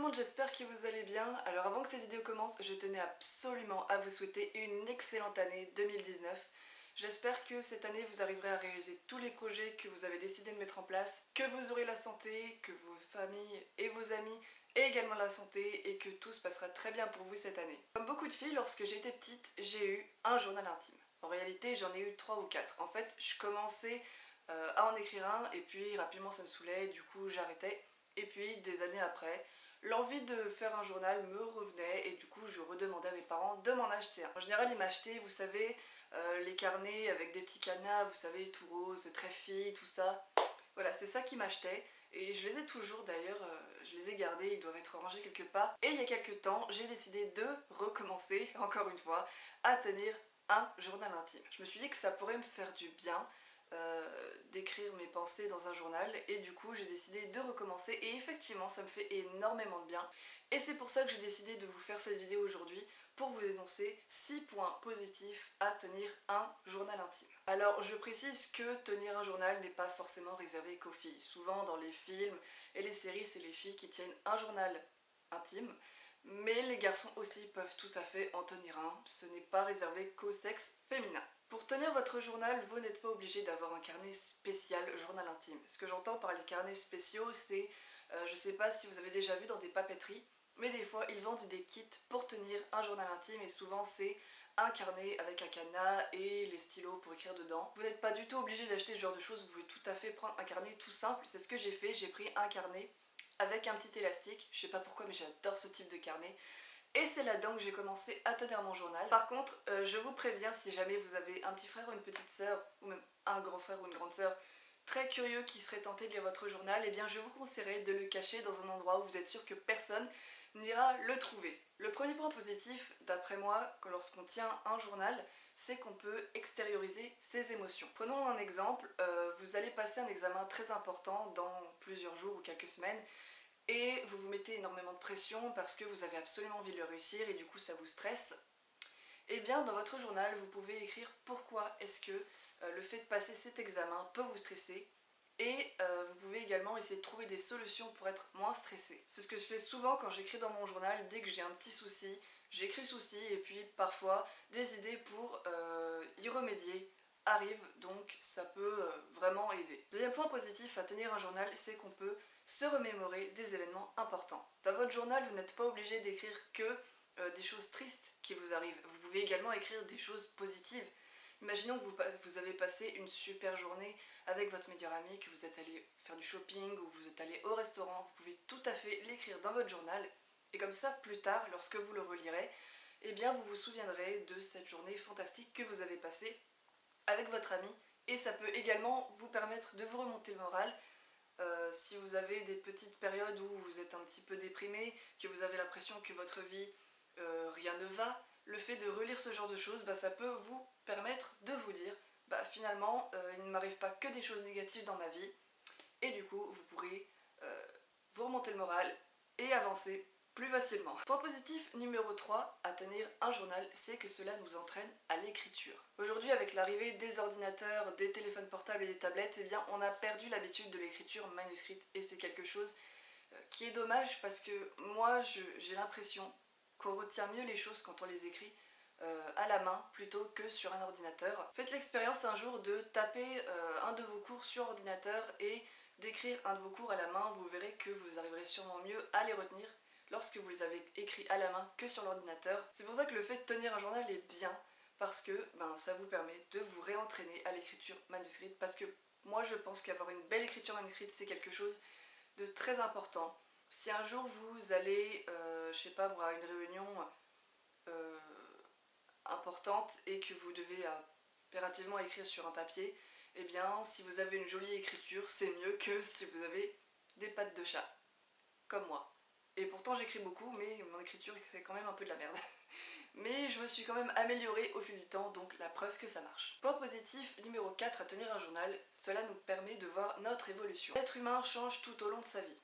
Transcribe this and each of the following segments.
monde, j'espère que vous allez bien. Alors avant que cette vidéo commence, je tenais absolument à vous souhaiter une excellente année 2019. J'espère que cette année vous arriverez à réaliser tous les projets que vous avez décidé de mettre en place, que vous aurez la santé, que vos familles et vos amis aient également la santé et que tout se passera très bien pour vous cette année. Comme beaucoup de filles, lorsque j'étais petite, j'ai eu un journal intime. En réalité, j'en ai eu 3 ou 4. En fait, je commençais à en écrire un et puis rapidement ça me saoulait, du coup j'arrêtais. Et puis des années après, l'envie de faire un journal me revenait et du coup je redemandais à mes parents de m'en acheter un. En général ils m'achetaient, vous savez, les carnets avec des petits cadenas, vous savez, tout rose, très fille, tout ça. Voilà, c'est ça qu'ils m'achetaient et je les ai toujours d'ailleurs, je les ai gardés, ils doivent être rangés quelque part. Et il y a quelques temps, j'ai décidé de recommencer, encore une fois, à tenir un journal intime. Je me suis dit que ça pourrait me faire du bien d'écrire mes pensées dans un journal et du coup j'ai décidé de recommencer et effectivement ça me fait énormément de bien et c'est pour ça que j'ai décidé de vous faire cette vidéo aujourd'hui pour vous énoncer 6 points positifs à tenir un journal intime. Alors je précise que tenir un journal n'est pas forcément réservé qu'aux filles. Souvent dans les films et les séries c'est les filles qui tiennent un journal intime, mais les garçons aussi peuvent tout à fait en tenir un, ce n'est pas réservé qu'au sexe féminin. Pour tenir votre journal, vous n'êtes pas obligé d'avoir un carnet spécial journal intime. Ce que j'entends par les carnets spéciaux, c'est, je sais pas si vous avez déjà vu dans des papeteries, mais des fois ils vendent des kits pour tenir un journal intime et souvent c'est un carnet avec un cadenas et les stylos pour écrire dedans. Vous n'êtes pas du tout obligé d'acheter ce genre de choses, vous pouvez tout à fait prendre un carnet tout simple, c'est ce que j'ai fait, j'ai pris un carnet avec un petit élastique, je sais pas pourquoi mais j'adore ce type de carnet. Et c'est là-dedans que j'ai commencé à tenir mon journal. Par contre, je vous préviens, si jamais vous avez un petit frère ou une petite sœur, ou même un grand frère ou une grande sœur, très curieux qui serait tenté de lire votre journal, eh bien je vous conseillerais de le cacher dans un endroit où vous êtes sûr que personne n'ira le trouver. Le premier point positif, d'après moi, lorsqu'on tient un journal, c'est qu'on peut extérioriser ses émotions. Prenons un exemple, vous allez passer un examen très important dans plusieurs jours ou quelques semaines, et vous vous mettez énormément de pression parce que vous avez absolument envie de le réussir et du coup ça vous stresse, et bien dans votre journal vous pouvez écrire pourquoi est-ce que le fait de passer cet examen peut vous stresser et vous pouvez également essayer de trouver des solutions pour être moins stressé. C'est ce que je fais souvent quand j'écris dans mon journal, dès que j'ai un petit souci, j'écris le souci et puis parfois des idées pour y remédier arrivent, donc ça peut vraiment aider. Deuxième point positif à tenir un journal, c'est qu'on peut se remémorer des événements importants. Dans votre journal, vous n'êtes pas obligé d'écrire que des choses tristes qui vous arrivent. Vous pouvez également écrire des choses positives. Imaginons que vous avez passé une super journée avec votre meilleur ami, que vous êtes allé faire du shopping ou que vous êtes allé au restaurant. Vous pouvez tout à fait l'écrire dans votre journal et comme ça, plus tard, lorsque vous le relirez, eh bien vous vous souviendrez de cette journée fantastique que vous avez passée avec votre ami et ça peut également vous permettre de vous remonter le moral. Si vous avez des petites périodes où vous êtes un petit peu déprimé, que vous avez l'impression que votre vie, rien ne va, le fait de relire ce genre de choses, ça peut vous permettre de vous dire finalement il ne m'arrive pas que des choses négatives dans ma vie et du coup vous pourrez vous remonter le moral et avancer plus facilement. Point positif numéro 3 à tenir un journal, c'est que cela nous entraîne à l'écriture. Aujourd'hui, avec l'arrivée des ordinateurs, des téléphones portables et des tablettes, eh bien, on a perdu l'habitude de l'écriture manuscrite et c'est quelque chose qui est dommage parce que moi, j'ai l'impression qu'on retient mieux les choses quand on les écrit à la main plutôt que sur un ordinateur. Faites l'expérience un jour de taper un de vos cours sur ordinateur et d'écrire un de vos cours à la main, vous verrez que vous arriverez sûrement mieux à les retenir lorsque vous les avez écrits à la main que sur l'ordinateur. C'est pour ça que le fait de tenir un journal est bien, parce que ça vous permet de vous réentraîner à l'écriture manuscrite, parce que moi je pense qu'avoir une belle écriture manuscrite c'est quelque chose de très important. Si un jour vous allez, je sais pas moi, à une réunion importante et que vous devez impérativement écrire sur un papier, eh bien si vous avez une jolie écriture, c'est mieux que si vous avez des pattes de chat, comme moi. Et pourtant j'écris beaucoup, mais mon écriture c'est quand même un peu de la merde. Mais je me suis quand même améliorée au fil du temps, donc la preuve que ça marche. Point positif numéro 4 à tenir un journal, cela nous permet de voir notre évolution. L'être humain change tout au long de sa vie.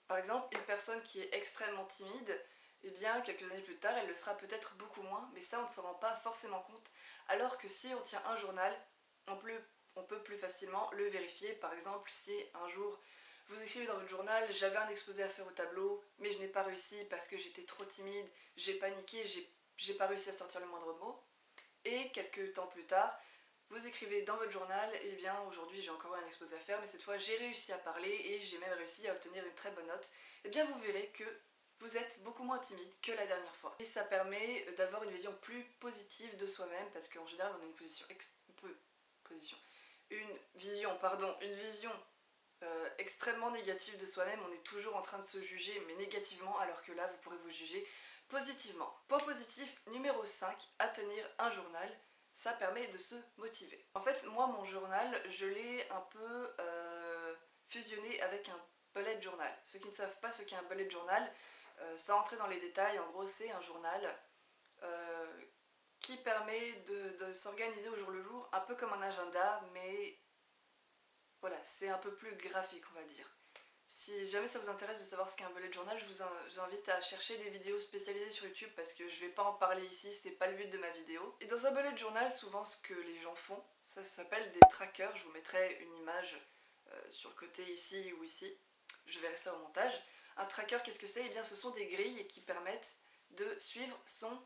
Par exemple, une personne qui est extrêmement timide, eh bien quelques années plus tard elle le sera peut-être beaucoup moins, mais ça on ne s'en rend pas forcément compte, alors que si on tient un journal, on peut plus facilement le vérifier. Par exemple, si un jour Vous écrivez dans votre journal, j'avais un exposé à faire au tableau, mais je n'ai pas réussi parce que j'étais trop timide, j'ai paniqué, j'ai pas réussi à sortir le moindre mot. Et quelques temps plus tard, vous écrivez dans votre journal, eh bien aujourd'hui j'ai encore un exposé à faire, mais cette fois j'ai réussi à parler et j'ai même réussi à obtenir une très bonne note. Eh bien vous verrez que vous êtes beaucoup moins timide que la dernière fois. Et ça permet d'avoir une vision plus positive de soi-même, parce qu'en général on a une vision extrêmement négative de soi-même, on est toujours en train de se juger, mais négativement, alors que là, vous pourrez vous juger positivement. Point positif numéro 5, à tenir un journal, ça permet de se motiver. En fait, moi, mon journal, je l'ai un peu fusionné avec un bullet journal. Ceux qui ne savent pas ce qu'est un bullet journal, sans entrer dans les détails, en gros, c'est un journal qui permet de s'organiser au jour le jour, un peu comme un agenda, mais voilà, c'est un peu plus graphique, on va dire. Si jamais ça vous intéresse de savoir ce qu'est un bullet journal, je vous invite à chercher des vidéos spécialisées sur YouTube parce que je vais pas en parler ici, c'est pas le but de ma vidéo. Et dans un bullet journal, souvent ce que les gens font, ça s'appelle des trackers. Je vous mettrai une image sur le côté ici ou ici. Je verrai ça au montage. Un tracker, qu'est-ce que c'est? Eh bien, ce sont des grilles qui permettent de suivre son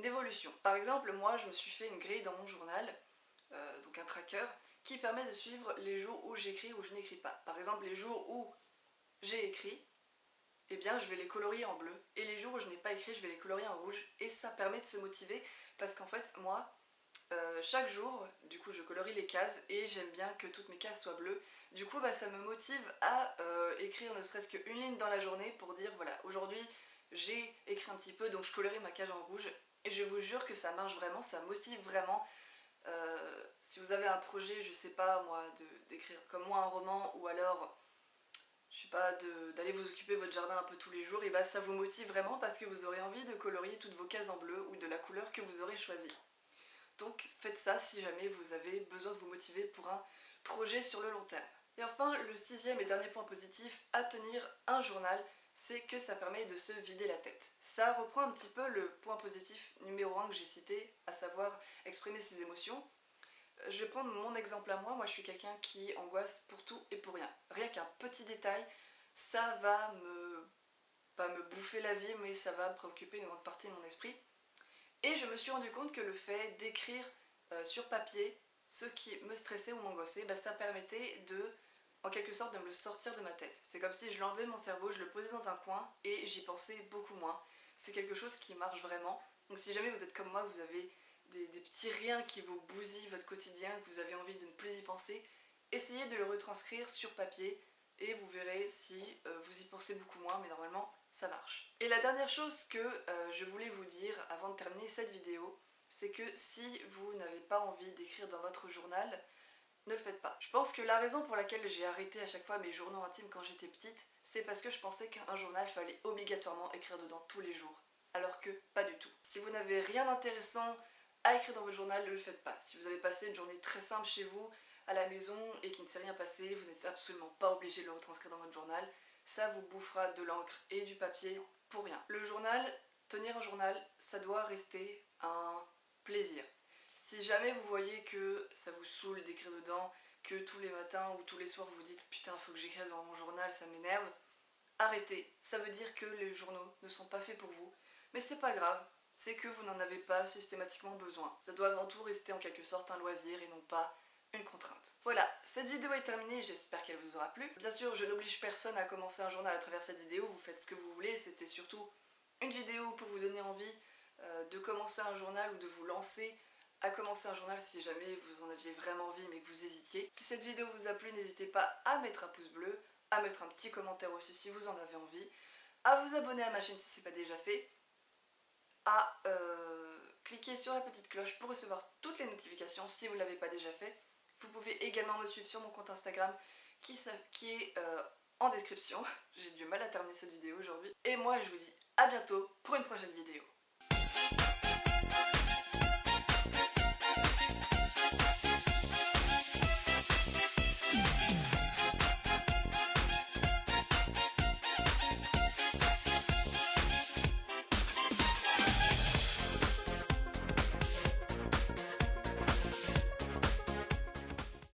évolution. Par exemple, moi, je me suis fait une grille dans mon journal, donc un tracker, qui permet de suivre les jours où j'écris ou je n'écris pas. Par exemple, les jours où j'ai écrit, eh bien je vais les colorier en bleu. Et les jours où je n'ai pas écrit, je vais les colorier en rouge. Et ça permet de se motiver parce qu'en fait, moi, chaque jour, du coup, je colorie les cases et j'aime bien que toutes mes cases soient bleues. Du coup, ça me motive à écrire ne serait-ce qu'une ligne dans la journée pour dire, voilà, aujourd'hui, j'ai écrit un petit peu, donc je colorie ma case en rouge. Et je vous jure que ça marche vraiment, ça motive vraiment. Si vous avez un projet, je sais pas moi, d'écrire comme moi un roman, ou alors je sais pas, d'aller vous occuper de votre jardin un peu tous les jours, et bah ça vous motive vraiment parce que vous aurez envie de colorier toutes vos cases en bleu ou de la couleur que vous aurez choisie. Donc faites ça si jamais vous avez besoin de vous motiver pour un projet sur le long terme. Et enfin, le sixième et dernier point positif à tenir un journal, c'est que ça permet de se vider la tête. Ça reprend un petit peu le point positif numéro 1 que j'ai cité, à savoir exprimer ses émotions. Je vais prendre mon exemple à moi. Moi, je suis quelqu'un qui angoisse pour tout et pour rien. Rien qu'un petit détail, ça va pas me bouffer la vie, mais ça va me préoccuper une grande partie de mon esprit. Et je me suis rendu compte que le fait d'écrire sur papier ce qui me stressait ou m'angoissait, ça permettait en quelque sorte, de me le sortir de ma tête. C'est comme si je l'enlevais de mon cerveau, je le posais dans un coin et j'y pensais beaucoup moins. C'est quelque chose qui marche vraiment. Donc si jamais vous êtes comme moi, que vous avez des petits riens qui vous bousillent votre quotidien, que vous avez envie de ne plus y penser, essayez de le retranscrire sur papier et vous verrez si vous y pensez beaucoup moins, mais normalement ça marche. Et la dernière chose que je voulais vous dire avant de terminer cette vidéo, c'est que si vous n'avez pas envie d'écrire dans votre journal, ne le faites pas. Je pense que la raison pour laquelle j'ai arrêté à chaque fois mes journaux intimes quand j'étais petite, c'est parce que je pensais qu'un journal fallait obligatoirement écrire dedans tous les jours. Alors que pas du tout. Si vous n'avez rien d'intéressant à écrire dans votre journal, ne le faites pas. Si vous avez passé une journée très simple chez vous, à la maison, et qu'il ne s'est rien passé, vous n'êtes absolument pas obligé de le retranscrire dans votre journal. Ça vous bouffera de l'encre et du papier pour rien. Le journal, tenir un journal, ça doit rester un plaisir. Si jamais vous voyez que ça vous saoule d'écrire dedans, que tous les matins ou tous les soirs vous vous dites putain faut que j'écrive dans mon journal, ça m'énerve, arrêtez. Ça veut dire que les journaux ne sont pas faits pour vous. Mais c'est pas grave, c'est que vous n'en avez pas systématiquement besoin. Ça doit avant tout rester en quelque sorte un loisir et non pas une contrainte. Voilà, cette vidéo est terminée, j'espère qu'elle vous aura plu. Bien sûr, je n'oblige personne à commencer un journal à travers cette vidéo, vous faites ce que vous voulez, c'était surtout une vidéo pour vous donner envie de commencer un journal ou de vous lancer à commencer un journal si jamais vous en aviez vraiment envie mais que vous hésitiez. Si cette vidéo vous a plu, n'hésitez pas à mettre un pouce bleu, à mettre un petit commentaire aussi si vous en avez envie, à vous abonner à ma chaîne si ce n'est pas déjà fait, à cliquer sur la petite cloche pour recevoir toutes les notifications si vous ne l'avez pas déjà fait. Vous pouvez également me suivre sur mon compte Instagram qui est en description. J'ai du mal à terminer cette vidéo aujourd'hui. Et moi je vous dis à bientôt pour une prochaine vidéo.